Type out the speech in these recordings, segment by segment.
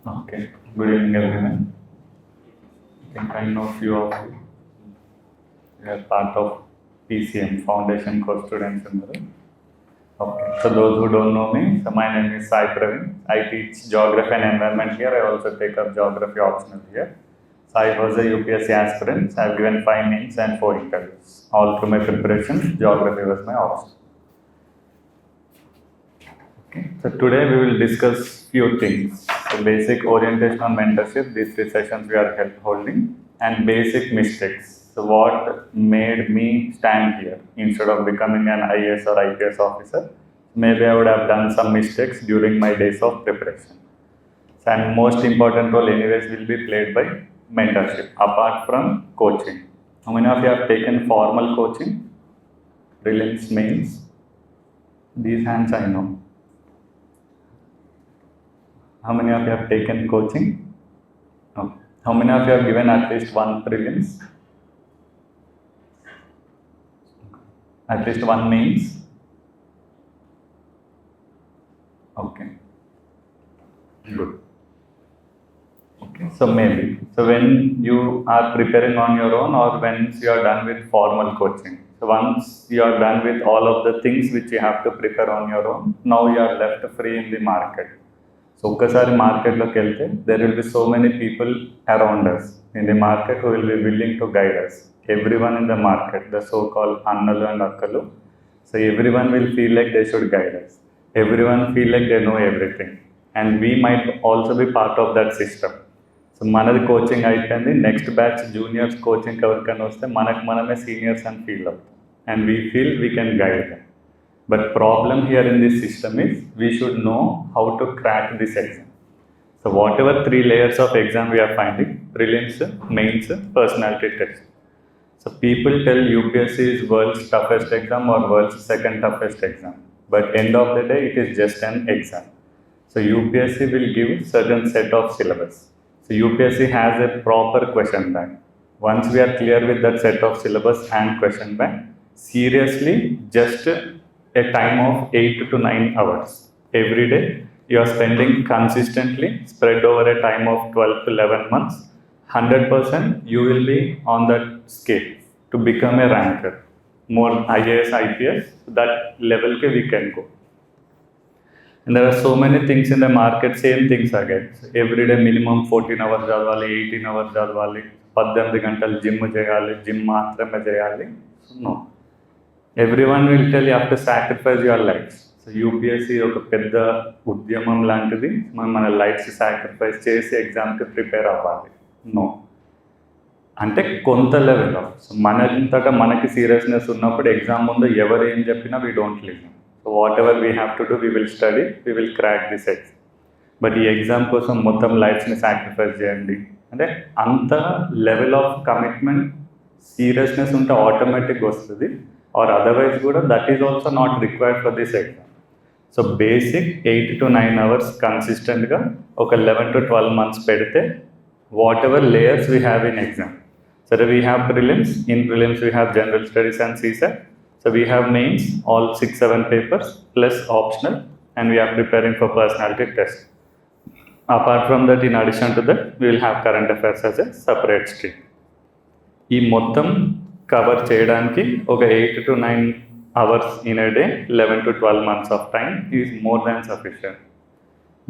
Okay, good evening everyone. I think I know few of you. You are part of PCM, Foundation Course Students in the room. Okay, so those who don't know me, so my name is Sai Praveen. I teach Geography and Environment here. I also take up Geography optional here. So I was a UPSC aspirant. I have given 5 names and 4 interviews. All through my preparation, Geography was my option. Okay, so today we will discuss few things. So basic orientation on mentorship, these 3 sessions we are holding, and basic mistakes. So what made me stand here instead of becoming an IAS or IPS officer? Maybe I would have done some mistakes during my days of preparation. And most important role anyways will be played by mentorship apart from coaching. How many of you have taken formal coaching? Prelims, mains? These hands I know. How many of you have taken coaching? No. How many of you have given at least one prelims? At least one mains? Okay. Good. Okay. So maybe. So when you are preparing on your own or once you are done with formal coaching. So once you are done with all of the things which you have to prepare on your own, now you are left free in the market. So ఒక్కసారి మార్కెట్లోకి వెళ్తే there will be so many people around us in the market who will be willing to guide us. Everyone in the market, the so-called Annalu and Akkalu, so everyone will feel like they should guide us. Everyone feel like they know everything. And we might also be part of that system. So మనది coaching అయిపోయింది, next batch juniors coaching ఎవరికైనా వస్తే మనకు మనమే seniors అని feel అవుతాం and we feel we can guide them. But problem here in this system is we should know how to crack this exam. So whatever 3 layers of exam we are finding, prelims, mains, personality test. So people tell UPSC is world's toughest exam or world's second toughest exam. But end of the day, it is just an exam. So UPSC will give certain set of syllabus. So UPSC has a proper question bank. Once we are clear with that set of syllabus and question bank, seriously just a time of 8 to 9 hours every day you are spending consistently spread over a time of 12 to 11 months, 100% you will be on that scale to become a ranker, more IAS, IPS, that level ke we can go. And there are so many things in the market, same things again. Every day minimum 14 hours చదవాలి, 18 hours చదవాలి, 18 గంటలు gym చేయాలి, gym మాత్రమే చేయాలి. No. Everyone will tell you have to sacrifice your lives. So UPSC ఒక పెద్ద ఉద్యమం లాంటిది, మన లైఫ్స్ సాక్రిఫైస్ చేసి ఎగ్జామ్కి ప్రిపేర్ అవ్వాలి. నో, అంటే కొంత లెవెల్లో మనంతటా మనకి సీరియస్నెస్ ఉన్నప్పుడు ఎగ్జామ్ ముందు ఎవరు ఏం చెప్పినా we don't listen. So what ever we have to do, we will study, we will crack this exam. But ఈ ఎగ్జామ్ కోసం మొత్తం లైఫ్స్ని సాక్రిఫైస్ చేయండి అంటే అంత లెవెల్ ఆఫ్ కమిట్మెంట్, సీరియస్నెస్ ఉంటే ఆటోమేటిక్గా వస్తుంది. Or otherwise kuda that is also not required for this exam. So basic 8 to 9 hours consistent ga oka 11 to 12 months pedite whatever layers we have in exam. So we have prelims, in prelims we have general studies and CSAT. So we have mains, all 6-7 papers plus optional, and we are preparing for personality test. Apart from that, in addition to that, we will have current affairs as a separate stream. ఈ మొత్తం cover చేయడానికి ఒక 8 to 9 hours in a day, 11 to 12 months of time is more than sufficient.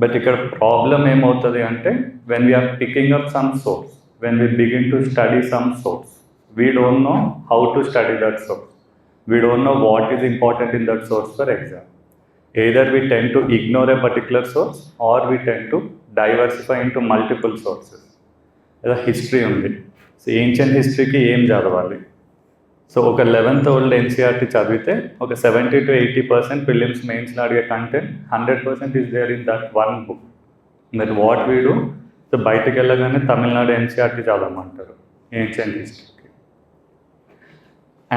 But ఇక్కడ problem ఏమవుతుంది అంటే when we are picking up some source, when we begin to study some source, we don't know how to study that source, we don't know what is important in that source for exam. Either we tend to ignore a particular source or we tend to diversify into multiple sources. ఏదో history ఉంది, so ancient హిస్టరీకి ఏం చదవాలి? So ఒక 11th old NCERT చదివితే ఒక 70 to 80% prelims మెయిన్స్లో అడిగే content 100% is there in that one book. That what we do, so బయటకు వెళ్ళగానే తమిళనాడు ఎన్సీఆర్టీ చదవమంటారు ఏన్షియంట్ హిస్టరీకి.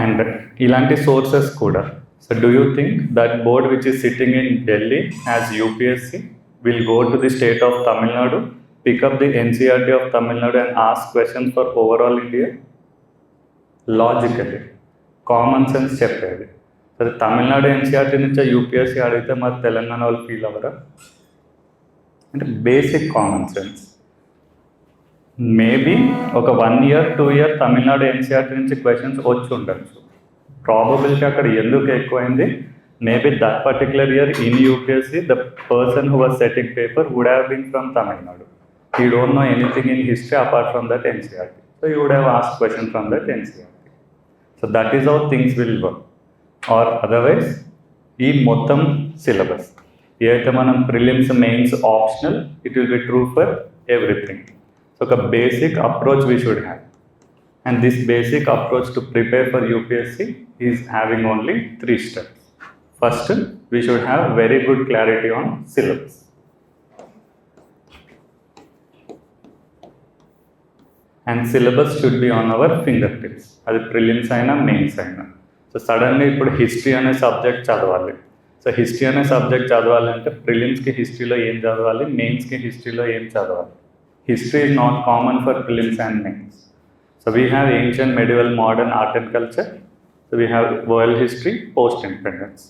అండ్ ఇలాంటి సోర్సెస్ కూడా. So do you think that board which is sitting in Delhi as UPSC will go to the state of Tamil Nadu, pick up the NCERT of Tamil Nadu and ask questions for overall India? Logically common sense చెప్పేది. సరే Tamil Nadu NCERT నుంచే UPSC అడిగితే మరి తెలంగాణ వాళ్ళు feel అవ్వరా? అంటే basic common sense. Maybe ఒక 1 year 2 year Tamil Nadu NCERT నుంచి questions వచ్చి ఉండొచ్చు. ప్రాబబిలిటీ అక్కడ ఎందుకు ఎక్కువైంది? Maybe that particular year in UPSC the person who was setting paper would have been from Tamil Nadu. He don't know anything in history apart from that NCERT. So you would have asked question from that NCERT. So that is how things will work. Or otherwise, ఈ మొత్తం syllabus ఏదైతే మనం prelims mains optional, it will be true for everything. So ఒక basic approach we should have. And this basic approach to prepare for UPSC is having only 3 steps. First, we should have very good clarity on syllabus. And syllabus should be on our fingertips. అది prelims అయినా mains అయినా. So సడన్గా ఇప్పుడు history అనే subject చదవాలి. So history అనే subject చదవాలంటే ప్రిలిమ్స్కి హిస్టరీలో ఏం చదవాలి, మెయిన్స్కి హిస్టరీలో ఏం చదవాలి? History is not common for prelims and mains. So we have ancient, medieval, modern, art and culture. So we have world history, post-independence.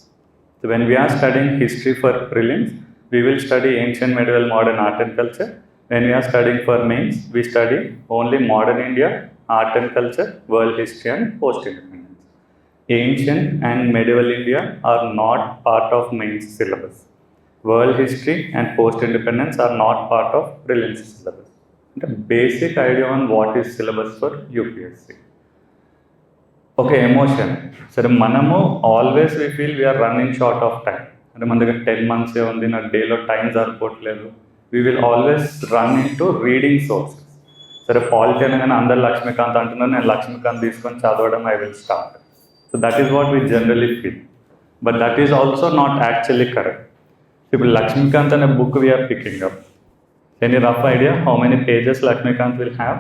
So when we are studying history for prelims, we will study ancient, medieval, modern, art and culture. When we are studying for mains, we study only modern India, art and culture, world history and post-independence. Ancient and medieval India are not part of mains syllabus. World history and post-independence are not part of prelims syllabus. అంటే basic idea on what is syllabus for UPSC. ఒక emotion, సరే మనము always we feel we are running short of time. అంటే మన దగ్గర 10 months ఉంది, నాకు డేలో టైం సరిపోవట్లేదు. We will always run into reading sources. సరే పాలిటీ అనగానే అందరు లక్ష్మీకాంత్ అంటున్నారు, నేను లక్ష్మీకాంత్ తీసుకొని చదవడం I will start. So that is what we generally feel, but that is also not actually correct. ఇప్పుడు లక్ష్మీకాంత్ అనే book we are picking up. Any rough idea how many pages Lakshmikant will have?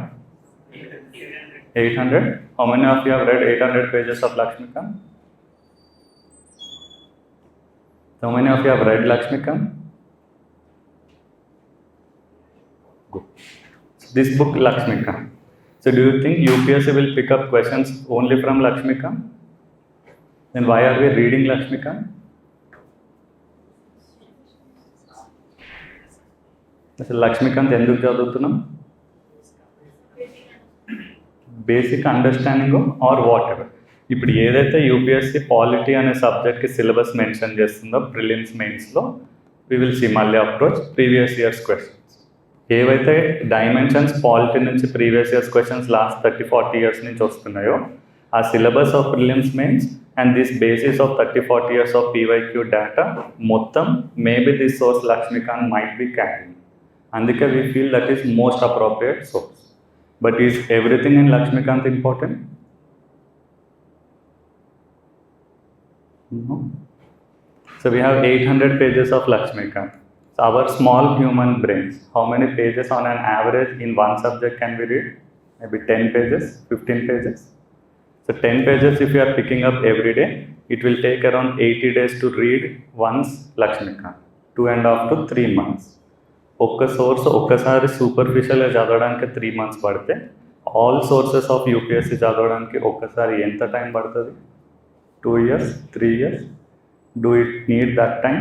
800. How many of you have read 800 pages of Lakshmikant? How many of you have read Lakshmikant? Good. This book Lakshmikant. So do you think UPSC will pick up questions only from Lakshmikant? Then why are we reading Lakshmikant? అసలు లక్ష్మీకాంత్ ఎందుకు చదువుతున్నాం? Basic understanding or whatever. ఇప్పుడు ఏదైతే UPSC polity అనే సబ్జెక్ట్కి syllabus mention చేస్తుందో prelims మెయిన్స్లో, we will see మళ్ళీ అప్రోచ్ ప్రీవియస్ ఇయర్స్ క్వశ్చన్స్. ఏవైతే డైమెన్షన్స్ పాలిటీ నుంచి previous years questions last 30-40 years నుంచి వస్తున్నాయో, ఆ syllabus of prelims mains and this basis of 30-40 years of PYQ data మొత్తం maybe this source Laxmikanth might be carrying. అందుకే we feel that is most appropriate source. But is everything in Lakshmikant important? No. So we have 800 pages of Lakshmikant. So our small human brains, how many pages on an average in one subject can we read? Maybe 10 pages, 15 pages. So 10 pages if you are picking up every day, it will take around 80 days to read once Lakshmikant. 2.5 to 3 months. ఒక్క source ఒక్కసారి సూపర్ఫిషియల్గా చదవడానికి 3 months పడితే, all sources of UPSC చదవడానికి ఒక్కసారి ఎంత time పడుతుంది? 2 years, 3 years. Do it need that time?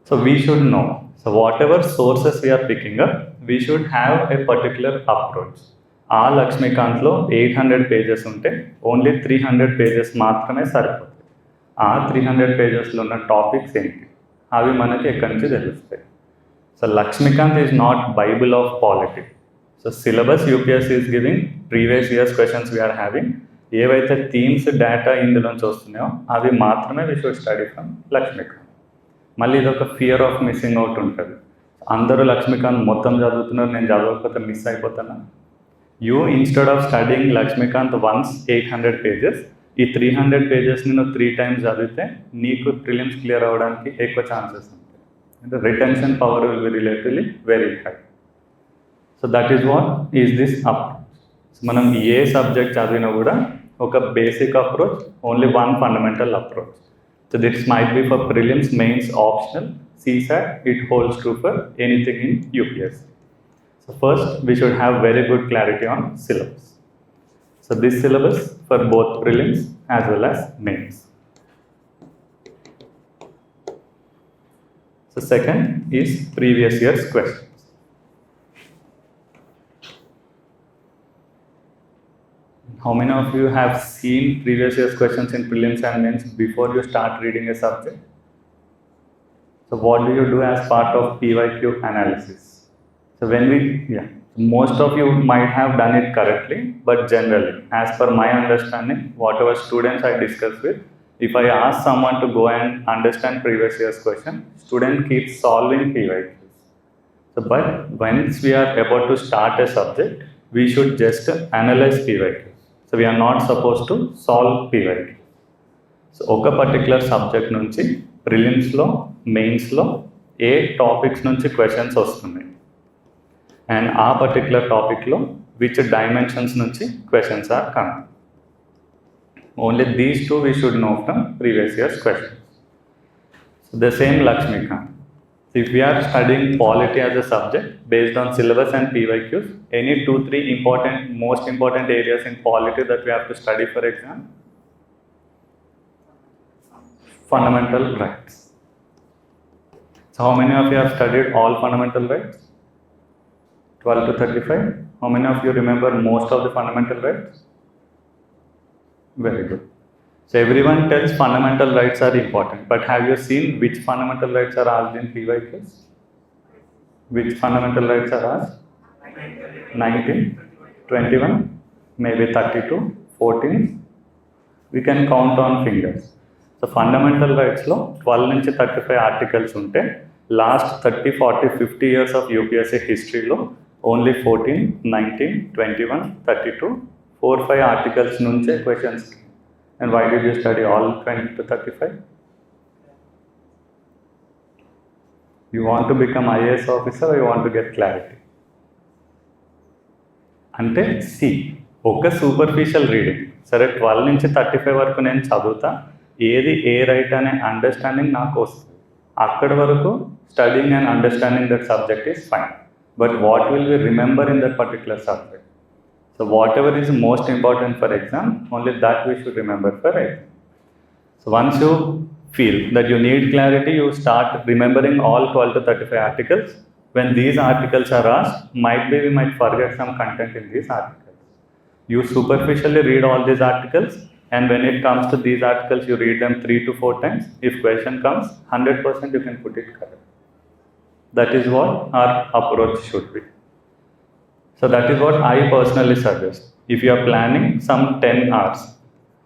So we should know. So whatever sources we are picking up, we should have a particular approach. ఆ లక్ష్మీకాంత్లో 800 pages ఉంటే only 300 pages మాత్రమే సరిపోతుంది. ఆ 300 pagesలో ఉన్న టాపిక్స్ ఏంటి అవి మనకి ఎక్కడి నుంచి తెలుస్తాయి. So Lakshmikant is not bible of polity. So syllabus UPSC is giving, previous years questions we are having. ఏవైతే థీమ్స్ డేటా ఇందులోంచి వస్తున్నాయో అవి మాత్రమే we should study from Lakshmikant. మళ్ళీ ఇదొక ఫియర్ ఆఫ్ మిస్సింగ్ అవుట్ ఉంటుంది. అందరూ లక్ష్మీకాంత్ మొత్తం చదువుతున్నారు, నేను చదవకపోతే మిస్ అయిపోతాను. You instead of studying Lakshmikant once 800 pages, ఈ 300 pagesని నువ్వు 3 times చదివితే నీకు ప్రిలిమ్స్ క్లియర్ అవ్వడానికి ఎక్కువ ఛాన్సెస్ ఉంటాయి. అంటే retention power will be relatively very high. So that is what is this approach. మనం ఏ సబ్జెక్ట్ చదివినా కూడా ఒక basic approach, only one fundamental approach. So this might be for prelims, mains optional, CSAT, it holds true for anything in UPSC. So first we should have very good clarity on syllabus. So this syllabus for both prelims as well as mains. So second is previous year's questions. How many of you have seen previous year's questions in prelims and mains before you start reading a subject? So what do you do as part of PYQ analysis? So most of you might have done it correctly, but generally, as per my understanding, whatever students I discuss with, if I ask someone to go and understand previous year's question, student keeps solving PYQs. So, but once we are about to start a subject, we should just analyze PYQs. So we are not supposed to solve PYQ. So ఒక particular subject నుంచి ప్రిలిమ్స్లో మెయిన్స్లో ఏ topics నుంచి questions వస్తున్నాయి and ఆ particular టాపిక్లో which dimensions నుంచి questions are coming. Only these two we should know from previous years questions. So the same Lakshmikant. If we are studying polity as a subject based on syllabus and PYQs, any 2-3 most important areas in polity that we have to study for exam? Fundamental rights. So how many of you have studied all fundamental rights? 12 to 35. How many of you remember most of the fundamental rights? Very good. So everyone tells fundamental rights are important, but have you seen which fundamental rights are asked in PYQs? Which fundamental rights are asked? 19, 21, maybe 32, 14. We can count on fingers. So fundamental rights lo 12 నుంచి 35 articles ఉంటే last 30, 40, 50 years of UPSC history lo only 14, 19, 21, 32, 4-5 articles నుంచే questions. And why did you study all 20 to 35? You want to become IAS officer or you want to get clarity? అంటే ఒక superficial reading సరే 12 నుంచి 35 వరకు నేను చదువుతా, ఏది ఏ రైట్ అనే అండర్స్టాండింగ్ నాకు వస్తుంది. అక్కడి వరకు studying and understanding that subject is fine, but what will we remember in that particular subject? So whatever is most important for exam, only that we should remember for exam. So once you feel that you need clarity, you start remembering all 12 to 35 articles. When these articles are asked, we might forget some content in these articles. You superficially read all these articles, and when it comes to these articles, you read them 3 to 4 times. If question comes, 100% you can put it correct. That is what our approach should be. So that is what I personally suggest. If you are planning some 10 hours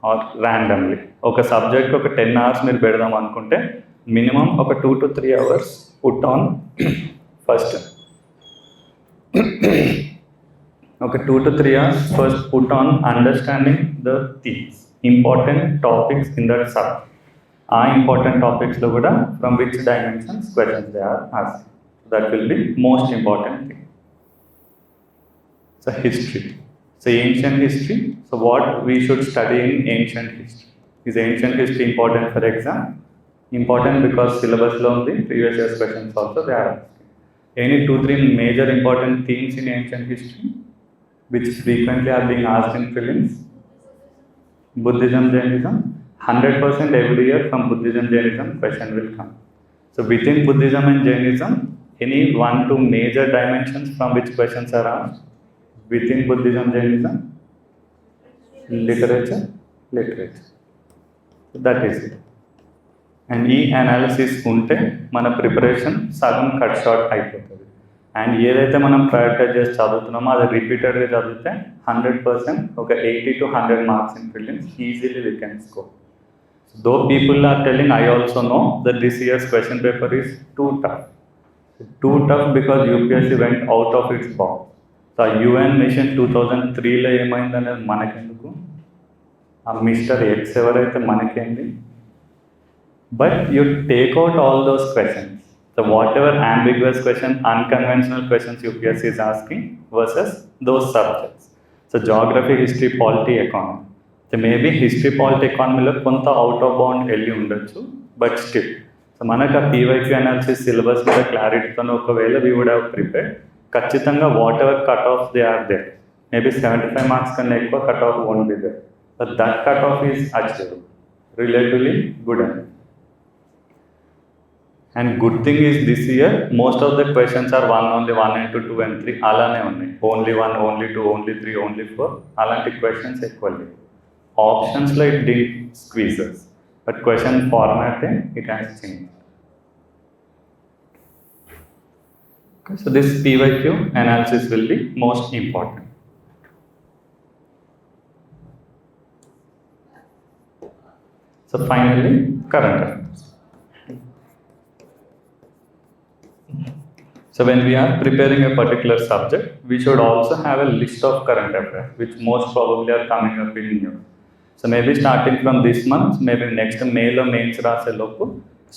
or randomly, ఒక subject ఒక 10 hours మీరు పెడదాం అనుకుంటే minimum ఒక 2 to 3 hours put on first. ఒక 2 to 3 hours first put on understanding the themes, important topics in that subject. ఆ important topics లో కూడా from which dimensions questions they are asked. That will be most important thing. So history. So ancient history. So what we should study in ancient history? Is ancient history important for exam? Important because syllabus lo undi, previous year's questions also they are asking. Any 2-3 major important themes in ancient history which frequently are being asked in prelims? Buddhism, Jainism. 100% every year from Buddhism, Jainism question will come. So within Buddhism and Jainism, any 1-2 major dimensions from which questions are asked? Within Buddhism, Jainism, literature. That is it. And ఈ analysis ఉంటే మన preparation సగం cut short అయిపోతుంది. And ఏదైతే మనం prioritise చేసి చదువుతున్నామో అది రిపీటెడ్గా చదివితే 100% ఒక 80 to 100 marks in prelims easily we can score. Though people are telling, I also know that this years question paper is too tough because UPSC went out of its box. So UN mission 2003లో ఏమైందనేది మనకెందుకు, ఆ mister X ఎవరైతే మనకేంది. But you take out all those questions. So whatever ambiguous question, unconventional questions UPSC is asking versus those subjects. So geography, history, polity, economy. So maybe history, polity, ఎకానమీలో కొంత out of bound వెళ్ళి ఉండొచ్చు, but still so మనకు ఆ PYQ analysis syllabus మీద క్లారిటీతో ఒకవేళ we would have prepared, ఖచ్చితంగా whatever cut off they are there, maybe 75 marks కన్నా ఎక్కువ cut off won't be there, but that cut off is achievable, relatively good అని. And good thing is this year most of the questions are only 1 and 2 and 3 అలానే ఉన్నాయి. Only 1, only 2, only 3, only 4 అలాంటి questions ఎక్కువ లేవు. Options లో it did squeezes, but question format it has changed. Okay, so this PYQ analysis will be most important. So finally, current affairs. So when we are preparing a particular subject, we should also have a list of current affairs, which most probably are coming up in news. So maybe starting from this month, maybe next May lo mains రాసే లోపు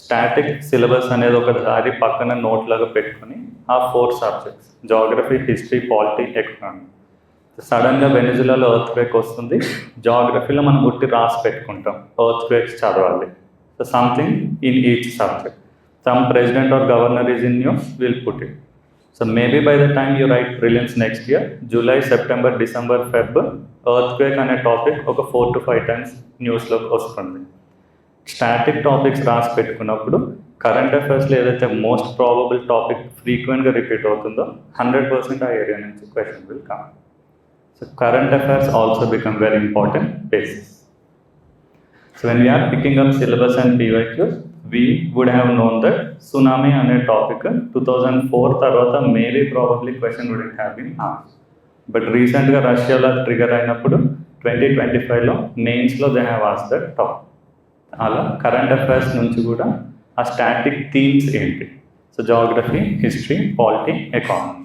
static syllabus అనేది ఒకసారి పక్కన note లాగా పెట్టుకుని ఆ 4 subjects geography, history, polity, economy. సడన్గా వెనిజులాలో earthquake వస్తుంది, జాగ్రఫీలో మనం గుట్టి రాసి పెట్టుకుంటాం ఎర్త్క్వేక్స్ చదవాలి. So something in each subject. Some president or governor is in news, we'll put it. So maybe by the time you write prelims next year, July, September, December, Feb, earthquake అనే topic ఒక 4 to 5 times న్యూస్లోకి వస్తుంది. Static topics రాసి పెట్టుకున్నప్పుడు current అఫైర్స్లో ఏదైతే most probable topic ఫ్రీక్వెంట్గా repeat అవుతుందో 100% ఆ area నుంచి question will come. So current affairs also become very important basis. So when we are picking up syllabus and PYQs, we would have known that tsunami అనే topic 2004 తర్వాత maybe probably question wouldn't have been asked. But రీసెంట్గా రష్యాలో trigger అయినప్పుడు 2025లో మెయిన్స్లో they have asked that topic. అలా current affairs నుంచి కూడా ఆ స్టాటిక్ థీమ్స్ ఏంటి, so geography, history, polity, economy,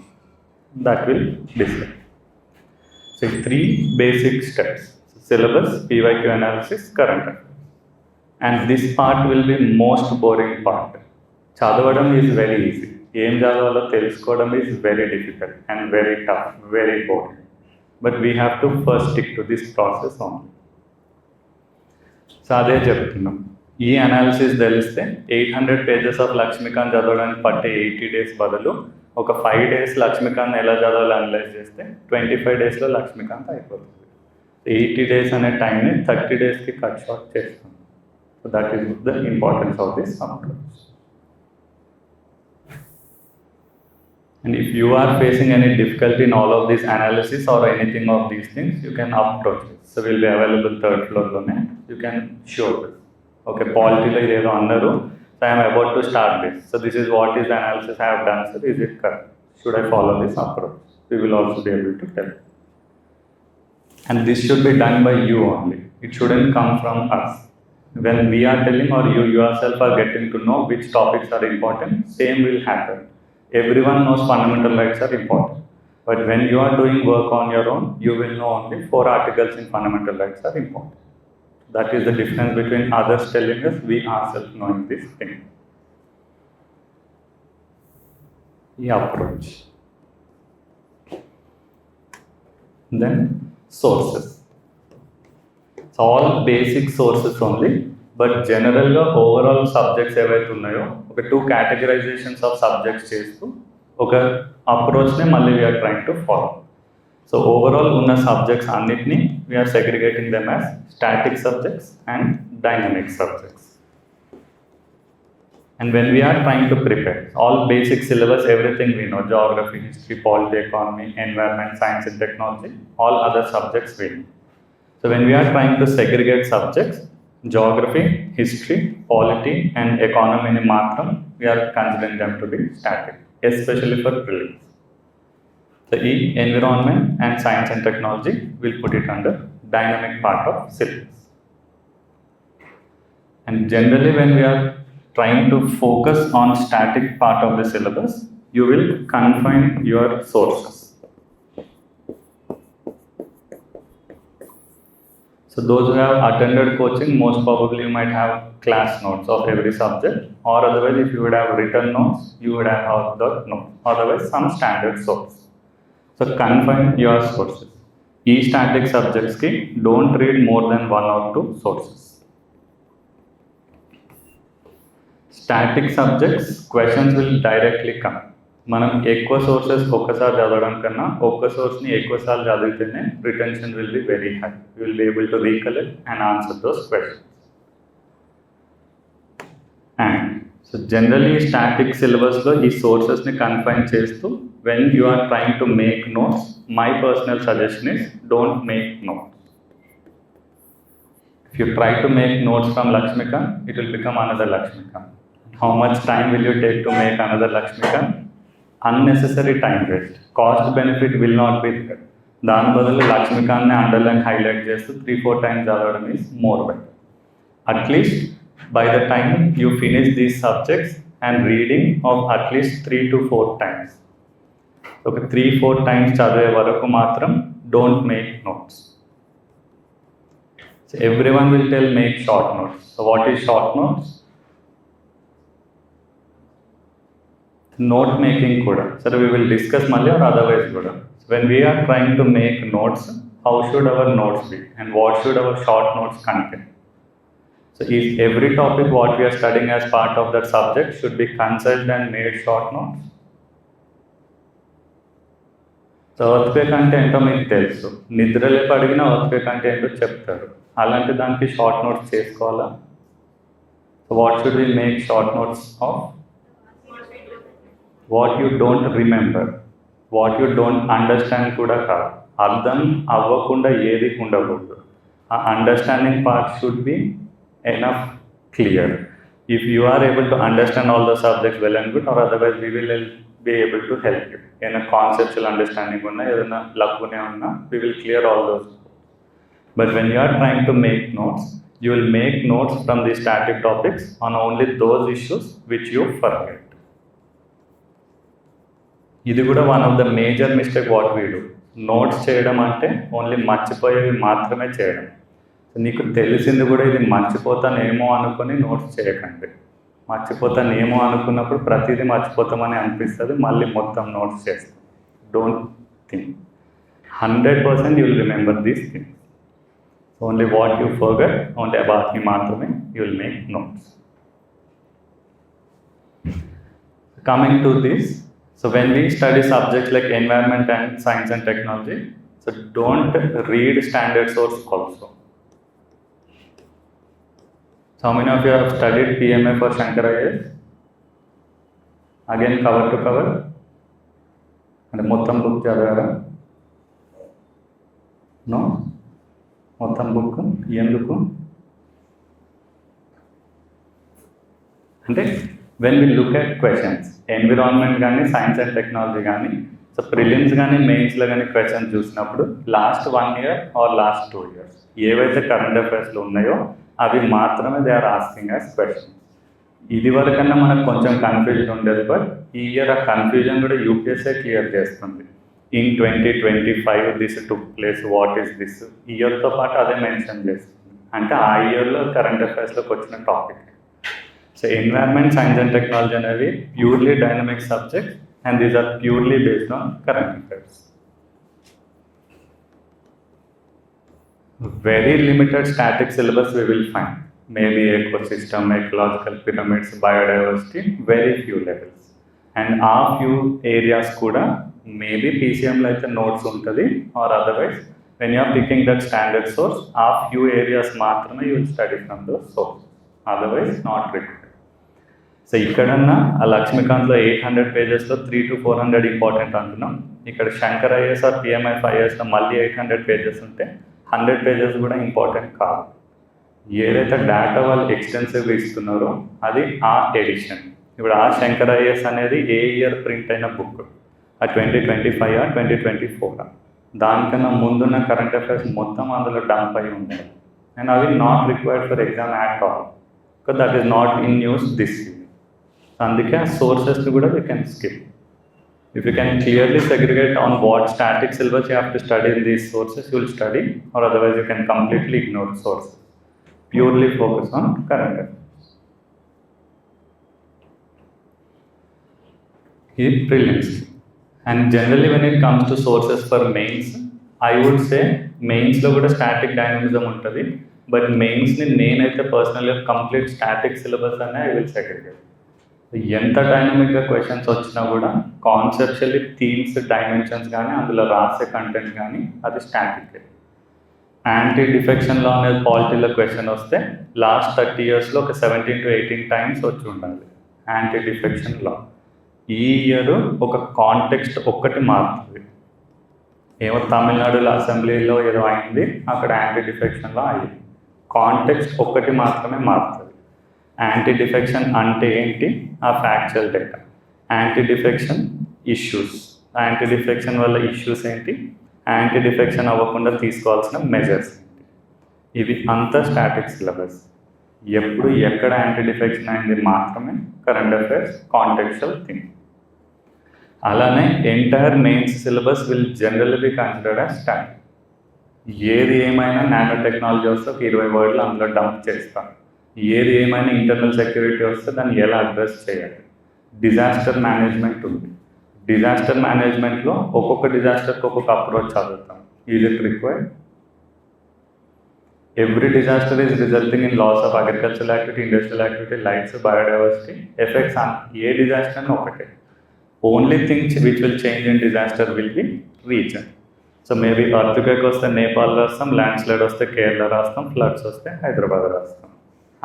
that will discuss. So 3 basic steps: syllabus, PYQ analysis, current affairs. And this part will be most boring part. చదవడం is very easy. ఏం చదవాలో తెలుసుకోవడం is very difficult and very tough, very boring. But we have to first stick to this process only. So అదే చెప్తున్నాం, ఈ analysis తెలిస్తే 800 pages of Lakshmikanth చదవడానికి పట్టే 80 days బదులు ఒక 5 days లక్ష్మీకాంత్ ఎలా చదవాలో అనలైజ్ చేస్తే 25 daysలో లక్ష్మీకాంత్ అయిపోతుంది. 80 days అనే టైంని 30 daysకి కట్ షార్ట్ చేస్తాం. So that is the importance of this approach. And if you are facing any difficulty in all of this analysis or anything of these things, you can approach it. So we'll be available 3rd floor lone. You can show this. Okay, Polity lo ido annaru. So I am about to start this. So this is what is the analysis I have done. So is it correct? Should I follow this approach? We will also be able to tell. And this should be done by you only. It shouldn't come from us. When we are telling or you yourself are getting to know which topics are important, same will happen. Everyone knows fundamental rights are important. But when you are doing work on your own, you will know only 4 articles in fundamental rights are important. That is the difference between others telling us, we ourselves knowing this thing. The approach. Then sources. It's all basic sources only, but generally overall subjects ఏవైతే ఉన్నాయో ఒక 2 categorizations of subjects చేస్తూ ఒక అప్రోచ్నే మళ్ళీ we are trying to follow. So overall ఉన్న subjects అన్నిటినీ we are segregating them as static subjects and dynamic subjects. And when we are trying to prepare all basic syllabus, everything we know, geography, history, polity, economy, environment, science and technology, all other subjects we know. So when we are trying to segregate subjects, geography, history, polity and economy ni matram we are considering them to be static, especially for prelims. So environment and science and technology will put it under dynamic part of syllabus. And generally when we are trying to focus on static part of the syllabus, you will confine your sources. So those who have attended coaching, most probably you might have class notes of every subject, or otherwise if you would have written notes, you would have the notes, otherwise some standard source. So confine your sources. Each static subjects ki don't read more than 1 or 2 sources. Static subjects, questions will directly come. మనం ఎక్కువ sources ఒక్కసారి చదవడం కన్నా ఒక్క సోర్స్ని ఎక్కువసార్లు చదివితేనే retention will be very high. You will be able to recollect and answer those questions. And so generally static సిలబస్లో ఈ సోర్సెస్ని కన్ఫైన్ చేస్తూ when you are trying to make notes, my personal suggestion is don't make notes. If you try to make notes from Lakshmikant, it will become another Lakshmikant. How much time will you take to make another Lakshmikant? Unnecessary time waste. Cost benefit will not be there. దాని బదులు లక్ష్మీకాంత్ని underline highlight చేస్తూ 3-4 times చదవడం is more better. At least by the time you finish these subjects and reading of at least 3 to 4 times. ఒక 3-4 times చదివే వరకు మాత్రం don't make notes. So everyone will tell make short notes. So what is short notes? Note making kuda. So we will discuss malli or otherwise kuda. So when we are trying to make notes, how should our notes be and what should our short notes contain? So is every topic what we are studying as part of that subject should be considered and made short notes? So earthquake అంటే ఏంటో మీకు తెలుసు, నిద్రలేపు అడిగిన earthquake అంటే ఏంటో చెప్తారు. అలాంటి దానికి షార్ట్ నోట్స్ చేసుకోవాలా? So what should we make short notes of? What you don't remember, what you don't understand కూడా కాదు. అర్థం అవ్వకుండా ఏది ఉండకూడదు. ఆ understanding part should be enough clear. If you are able to understand all the subjects well and good, or otherwise we will be able to help you. ఏదైనా conceptual understanding ఉన్నా, ఏదైనా లక్కునే ఉన్నా, we will clear all those. But when you are trying to make notes, you will make notes from the static topics on only those issues which you forget. ఇది కూడా one of the major mistake what we do. Notes చేయడం అంటే only మర్చిపోయేవి మాత్రమే చేయడం. నీకు తెలిసింది కూడా ఇది మర్చిపోతానేమో అనుకుని నోట్స్ చేయకండి. మర్చిపోతానేమో అనుకున్నప్పుడు ప్రతిదీ మర్చిపోతామని అనిపిస్తుంది, మళ్ళీ మొత్తం నోట్స్ చేస్తాం. Don't think 100% you will remember these things. Only what you forget, only about మాత్రమే you will make notes. Coming to this, so when we study subjects like environment and science and technology, so don't read standard source also. So how many of you have studied PMA for Shankar IAS? Again cover to cover? అంటే మొత్తం book చదివారా? No, మొత్తం book ఎందుకు అంటే when we look at questions, environment కానీ science and technology కానీ, so prelims కానీ మెయిన్స్లో కానీ క్వశ్చన్స్ చూసినప్పుడు last 1 year or last 2 years ఏవైతే కరెంట్ అఫైర్స్లో ఉన్నాయో అవి మాత్రమే they are asking as question. ఇది వరకన్నా మనకు కొంచెం కన్ఫ్యూజన్ ఉండేది, బట్ ఈ ఇయర్ ఆ కన్ఫ్యూజన్ కూడా యూపీఎస్సీ క్లియర్ చేస్తుంది. In 2025 this took place, what is this, ఇయర్తో పాటు అదే మెన్షన్ చేస్తుంది. అంటే ఆ ఇయర్లో కరెంట్ అఫైర్స్లోకి వచ్చిన topic. So environment, science and technology అనేవి purely dynamic subject and these are purely based on current affairs. Very limited static syllabus we will find. Maybe ecosystem, ecological pyramids, biodiversity, very few levels. And a few areas kuda maybe PCM like the notes untadi, or otherwise when you are picking that standard source, a few areas maatrame you will study from those sources. Otherwise not required. So ikkadana a Lakshmikant lo 800 pages lo 3 to 400 important antunnam. Ikkada Shankar IAS or PMF IAS lo malli 800 pages unte 100 pages కూడా important కాదు. ఏదైతే data వాళ్ళు ఎక్స్టెన్సివ్గా ఇస్తున్నారో అది ఆ edition. ఇప్పుడు ఆ Shankar IAS అనేది ఏ ఇయర్ ప్రింట్ అయిన బుక్, ఆ 2025 2024 దానికన్నా ముందున్న కరెంట్ అఫైర్స్ మొత్తం అందులో డంప్ అయి ఉంటాయి. అండ్ అవి not required for exam at all, because that is not in use this year. అందుకే ఆ సోర్సెస్ని కూడా we can skip. If you can clearly segregate on what static syllabus you have to study in these sources, you will study, or otherwise you can completely ignore sources. Purely focus on current affairs. Here prelims. And generally when it comes to sources for mains, I would say mains lo kuda static dynamism untadi, but mains ni nenaithe personally complete static syllabus ane I will segregate. ఎంత డైనమిక్గా questions వచ్చినా కూడా conceptually themes, dimensions కానీ అందులో రాసే content కానీ అది static. Anti defection law అనేది పాలిటీలో క్వశ్చన్ వస్తే లాస్ట్ 30 yearsలో ఒక 17 to 18 times వచ్చి ఉండాలి యాంటీ డిఫెక్షన్ లా. ఈ ఇయర్ ఒక కాంటెక్స్ట్ ఒక్కటి మారుతుంది. ఏమో తమిళనాడులో అసెంబ్లీలో ఏదో అయింది, అక్కడ యాంటీ డిఫెక్షన్ లా అయింది. కాంటెక్స్ట్ ఒక్కటి మాత్రమే మారుతుంది. యాంటీ డిఫెక్షన్ అంటే ఏంటి, ఆ factual data. Anti defection issues, anti defection వల్ల ఇష్యూస్ ఏంటి, యాంటీ డిఫెక్షన్ అవ్వకుండా తీసుకోవాల్సిన మెజర్స్ ఏంటి, ఇవి అంతా స్టాటిక్ సిలబస్. ఎప్పుడు ఎక్కడ యాంటీ డిఫెక్షన్ అయింది మాత్రమే కరెంట్ అఫైర్స్ కాంటెక్చువల్ థింగ్. అలానే entire mains syllabus will generally be considered as static. ఏది ఏమైనా నానో టెక్నాలజీ వస్తే ఒక 20 words అందులో డంప్ చేస్తాం. ఏది ఏమైనా ఇంటర్నల్ సెక్యూరిటీ వస్తే దాన్ని ఎలా అడ్రస్ చేయాలి. డిజాస్టర్ మేనేజ్మెంట్ ఉంది. డిజాస్టర్ మేనేజ్మెంట్లో ఒక్కొక్క డిజాస్టర్కి ఒక్కొక్క అప్రోచ్ చదువుతాం. Is it required? Every disaster is resulting in loss of agricultural activity, industrial activity, lifes, biodiversity, effects on a disaster అని ఒకటే. Only things which will change in disaster will be reason. So maybe earthquake వస్తే నేపాల్ రాస్తాం, land slide వస్తే కేరళ రాస్తాం, floods వస్తే హైదరాబాద్ రాస్తాం.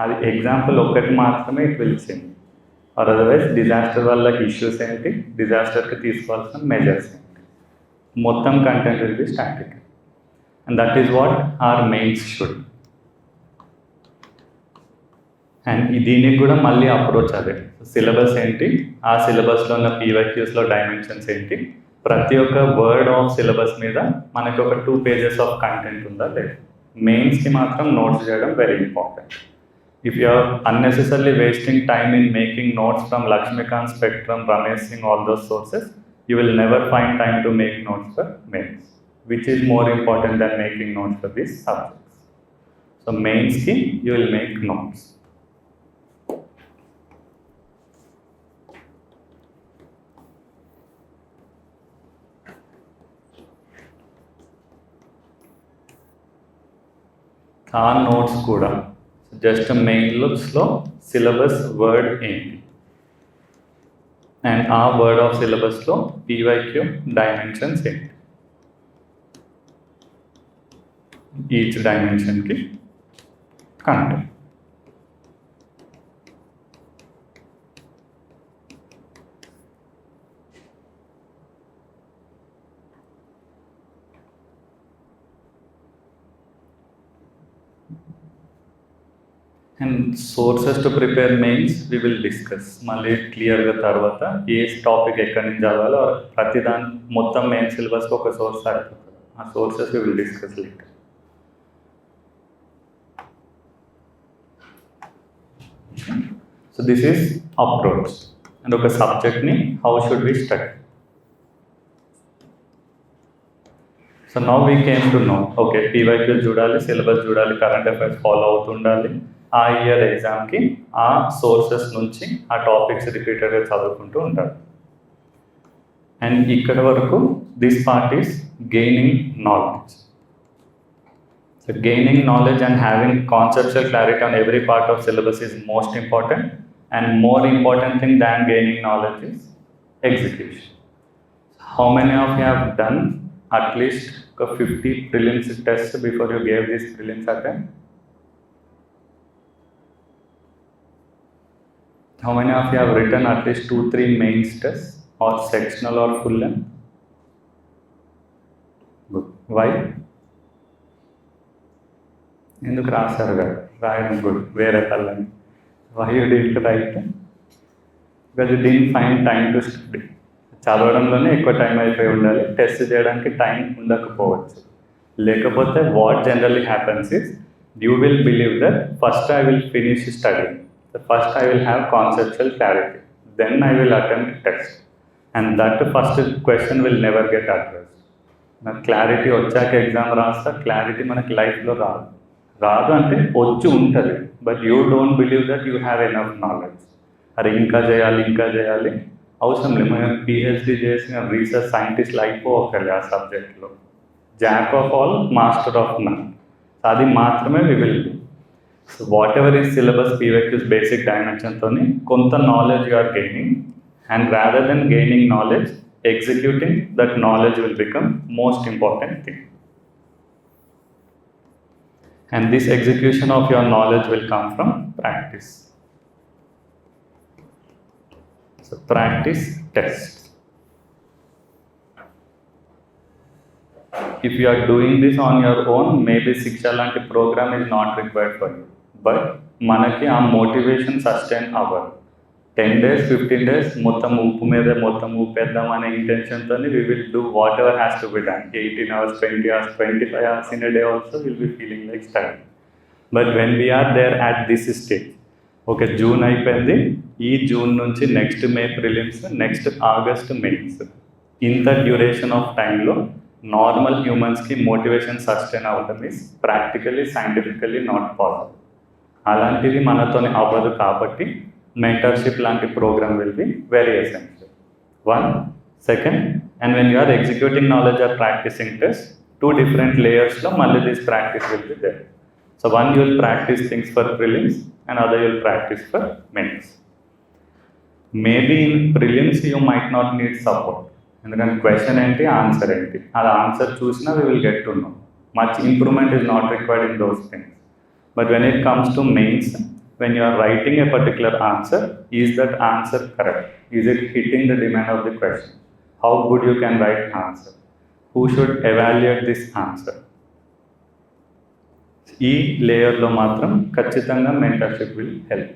అది example ఒక్కటి మాత్రమే it will change. Or otherwise disaster వల్ల ఇష్యూస్ ఏంటి, డిజాస్టర్కి తీసుకోవాల్సిన మెజర్స్ ఏంటి, మొత్తం content will be static. And that is what are mains should. And దీనికి కూడా మళ్ళీ అప్రోచ్ అదే. సిలబస్ ఏంటి, ఆ సిలబస్లో ఉన్న పీవైక్యూస్లో డైమెన్షన్స్ ఏంటి, ప్రతి ఒక్క వర్డ్ ఆఫ్ సిలబస్ మీద మనకి ఒక 2 pages ఆఫ్ కంటెంట్ ఉందా లేదు. మెయిన్స్కి మాత్రం నోట్స్ చేయడం very important. If you are unnecessarily wasting time in making notes from Lakshmikant, Spectrum, Ramesh Singh, all those sources, you will never find time to make notes for mains. Which is more important than making notes for these subjects? So mains ki you will make notes. ఆ notes కూడా just మెయిన్స్లో syllabus word ఏంటి and ఆ word of సిలబస్లో PYQ dimensions ఏంటి, each డైమెన్షన్కి content. And sources to prepare mains we will discuss మళ్ళీ క్లియర్గా తర్వాత. ఏ టాపిక్ ఎక్కడి నుంచి చదవాలో ప్రతి దాని మొత్తం మెయిన్ సిలబస్కి ఒక సోర్స్ సరిపోతుంది. ఆ sources we will discuss later. So this is approach. And ఒక సబ్జెక్ట్ని how should we study. So now we came to know, okay PYQ చూడాలి, సిలబస్ చూడాలి, కరెంట్ అఫైర్స్ ఫాలో అవుతుండాలి. ఆ ఇయర్ ఎగ్జామ్కి ఆ సోర్సెస్ నుంచి ఆ టాపిక్స్ రిపీటెడ్గా చదువుకుంటూ ఉంటారు. అండ్ ఇక్కడ వరకు this part is gaining knowledge. So gaining knowledge and having conceptual clarity on every part of syllabus is most important. And more important thing than gaining knowledge is execution. How many of you have done at least ఒక 50 prelims tests before you gave this prelims attempt? How many of you have written at least 2-3 mains tests or sectional or full length? Good. Why? ఎందుకు రాశారు కదా, రాయడం good, వేరే కళ్ళని. Why you didn't write? Because you didn't find time to study. చదవడంలోనే ఎక్కువ time అయిపోయి ఉండాలి, test చేయడానికి టైం ఉండకపోవచ్చు. లేకపోతే what generally happens is you will believe that first I will finish study, first I will have conceptual clarity, then I will attempt test, and that first question will never get addressed. నాకు clarity వచ్చాక exam రాస్తా, clarity మనకి లైఫ్లో రాదు. రాదు అంటే వచ్చి ఉంటుంది, but you don't believe that you have enough knowledge. అరే ఇంకా చేయాలి అవసరం లేదు. మనం పిహెచ్డి చేసిన రీసెర్చ్ సైంటిస్ట్లు అయిపోవాలి ఆ సబ్జెక్ట్లో. Jack of all master of none, అది మాత్రమే we will do. So whatever is syllabus PYQs basic డైమెన్షన్తో కొంత knowledge you are gaining, and rather than gaining knowledge, executing that knowledge will become most important thing. And this execution of your knowledge will come from practice. So practice tests. If you are doing this on your own, maybe Siksha lanti program is not required for you. But manaki aa motivation sustain అవ్వదు. 10 days, 15 days, మొత్తం ఉప్పు మీద మొత్తం ఊపేద్దాం అనే ఇంటెన్షన్తోని we will do whatever has to be done. 18 hours, 20 hours, 25 hours in a day also will be feeling like studying. But when we are there at this stage, okay June అయిపోయింది, ఈ June నుంచి next May prelims, next August mains, ఇంత duration of టైంలో normal హ్యూమన్స్కి motivation sustain అవ్వడం is practically scientifically not possible. అలాంటిది మనతోనే అవ్వదు కాబట్టి mentorship లాంటి programme will be very essential. One second, and when you are executing knowledge or practising test, 2 different layers లో మళ్ళీ this practice will be there. So one you will practice things for prelims and other you will practice for mains. Maybe in prelims you might not need support. ఎందుకంటే question ఏంటి, answer ఏంటి, అది answer చూసినా we will get to know. Much improvement is not required in those things. But when it comes to mains, when you are writing a particular answer, is that answer correct? Is it hitting the demand of the question? How good you can write answer? Who should evaluate this answer? ఈ లేయర్లో మాత్రం ఖచ్చితంగా mentorship will help.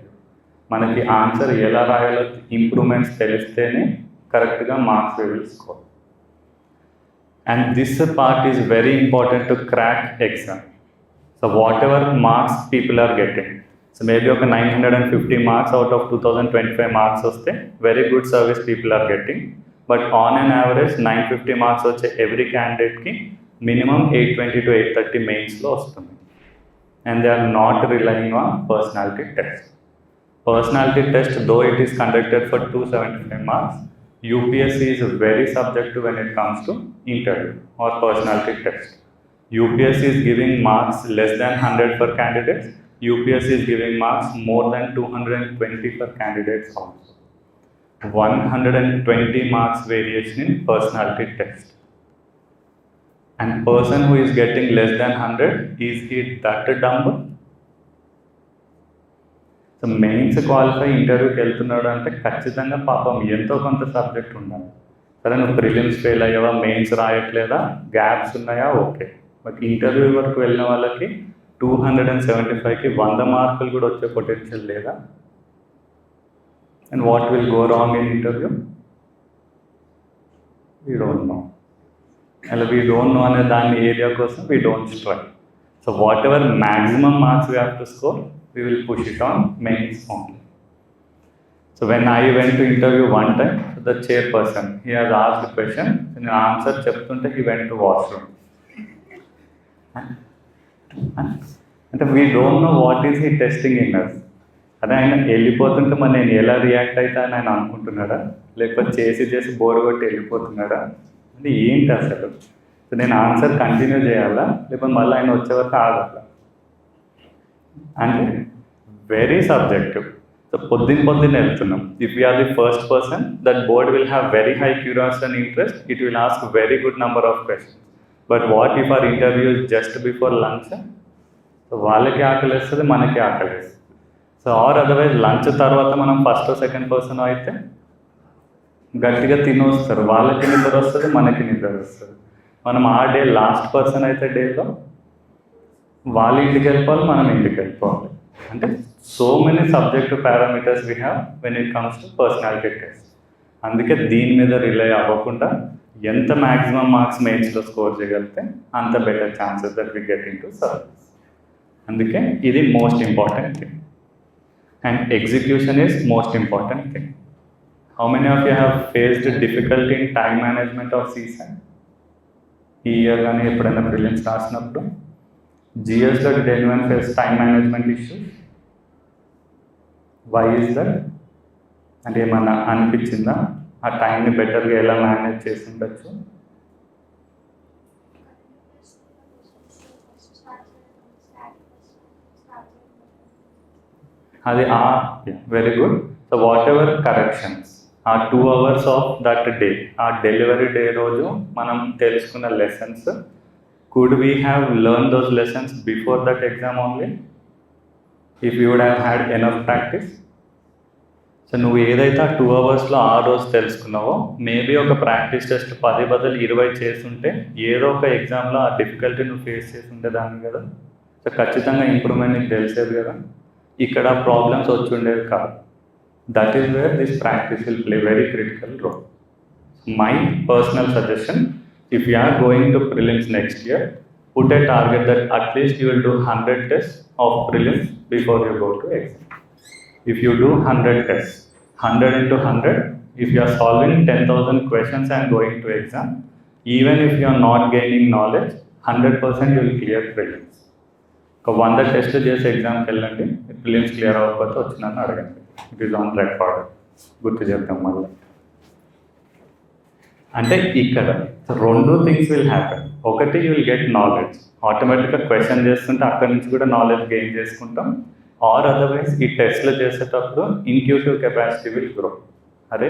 మనకి answer ఎలా రాయాలో improvements తెలిస్తేనే కరెక్ట్గా marks will score. And this part is very important to crack exam. So whatever marks people are getting, so maybe ఒక 950 మార్క్స్ అవుట్ ఆఫ్ 2025 మార్క్స్ వస్తే very good service people are getting. But on an average 950 marks వచ్చే every క్యాండిడేట్కి minimum 820 to 830 మెయిన్స్లో వస్తుంది. And they are not relying on personality test. Personality test, though it is conducted for 275 marks, UPSC is very subjective when it comes to interview or personality test. UPSC is giving marks less than 100 for candidates. UPSC is giving marks more than 220 for candidates also. 120 marks variation in personality test. And person who is getting less than 100, is he that dumb? So mains qualify ఇంటర్వ్యూకి వెళ్తున్నాడు అంటే ఖచ్చితంగా పాపం ఎంతో కొంత subject ఉండాలి. సరే నువ్వు ప్రిలిమ్స్ ఫెయిల్ అయ్యావా, మెయిన్స్ రాయట్లేదా, గ్యాప్స్ ఉన్నాయా, ఓకే. బట్ ఇంటర్వ్యూ వరకు వెళ్ళిన వాళ్ళకి 275కి 100 మార్కులు కూడా వచ్చే పొటెన్షియల్ లేదా? And what will go wrong in interview? We don't no. అలా వీ డోంట్ నో అనే దాని ఏరియా కోసం we don't try. So what ever maximum marks we have to score, we will push it on mains only. So when I went to interview one time, the chairperson he has asked question, నేను answer చెప్తుంటే he went to washroom. అంటే we don't know what is he testing in us. అదే ఆయన వెళ్ళిపోతుంటే మరి నేను ఎలా react అవుతా అని ఆయన అనుకుంటున్నాడా, లేకపోతే చేసి బోర్ కొట్టి వెళ్ళిపోతున్నాడా, అంటే ఏంటి అసలు? సో నేను ఆన్సర్ కంటిన్యూ చేయాలా, లేకపోతే మళ్ళీ ఆయన వచ్చే వరకు ఆగాల? అంటే వెరీ సబ్జెక్టివ్. సో పొద్దున్న వెళ్తున్నాం. If you are the first person, that board will have very high curiosity and interest, it will ask very good number of questions. But what if are interview just before lunch? So వాళ్ళకి ఆకలిస్తుంది, మనకి ఆకలిస్తుంది. So or otherwise lunch తర్వాత మనం first second person అయితే గట్టిగా తిని వస్తారు, వాళ్ళకి నిద్ర వస్తుంది, మనకి నిద్ర వస్తుంది. మనం ఆ డే లాస్ట్ పర్సన్ అయితే డేలో వాళ్ళ ఇంటికి వెళ్ళిపోవాలి, మనం ఇంటికి వెళ్ళిపోవాలి. అంటే so many subjective parameters we have when it comes to personality test. అందుకే దీని మీద రిలై అవ్వకుండా ఎంత మ్యాక్సిమం మార్క్స్ మెయిన్స్లో స్కోర్ చేయగలిగితే అంత better chances that we get into service. అందుకే ఇది most important thing. And execution is most important thing. How many of you have faced difficulty in time management of CSAT? ఈ year కానీ ఎప్పుడైనా prelims రాసినప్పుడు జిఎస్లో did anyone face time management issues? Why is that? అంటే ఏమన్నా అనిపించిందా ఆ టైంని బెటర్గా ఎలా మేనేజ్ చేసి ఉండొచ్చు? అది very good. So what ever corrections, ఆ 2 hours ఆఫ్ దట్ డే, ఆ డెలివరీ డే రోజు మనం తెలుసుకున్న lessons could we have learned those lessons before that exam only if you would have had enough practice? So నువ్వు ఏదైతే ఆ 2 అవర్స్లో ఆ రోజు తెలుసుకున్నావో మేబీ ఒక ప్రాక్టీస్ టెస్ట్ 10 బదులు 20 చేస్తుంటే ఏదో ఒక ఎగ్జామ్లో ఆ డిఫికల్టీ నువ్వు ఫేస్ చేసి ఉండేదాన్ని కదా. సో ఖచ్చితంగా ఇంప్రూవ్మెంట్ నీకు తెలిసేది కదా, ఇక్కడ ప్రాబ్లమ్స్ వచ్చి ఉండేది కాదు. That is where this practice will play very critical role. My personal suggestion, if you are going to prelims next year, put a target that at least you will do 100 tests of prelims before you go to exam. If you do 100 tests, 100 into 100, if you are solving 10,000 questions and going to exam, even if you are not gaining knowledge, 100% you will clear prelims. ఒక 100 టెస్ట్లు చేసి ఎగ్జామ్కి వెళ్ళండి, prelims clear అవ్వకపోతే వచ్చినాను అడగండి. It is on record. గుర్తు చేద్దాం మళ్ళీ. అంటే ఇక్కడ 2 థింగ్స్ విల్ హ్యాపెన్. ఒకటి యూ విల్ గెట్ నాలెడ్జ్, ఆటోమేటిక్గా క్వశ్చన్ చేస్తుంటే అక్కడి నుంచి కూడా నాలెడ్జ్ గెయిన్ చేసుకుంటాం. ఆర్ అదర్వైజ్ ఈ టెస్ట్లు చేసేటప్పుడు ఇంట్యూటివ్ కెపాసిటీ విల్ గ్రో. అరే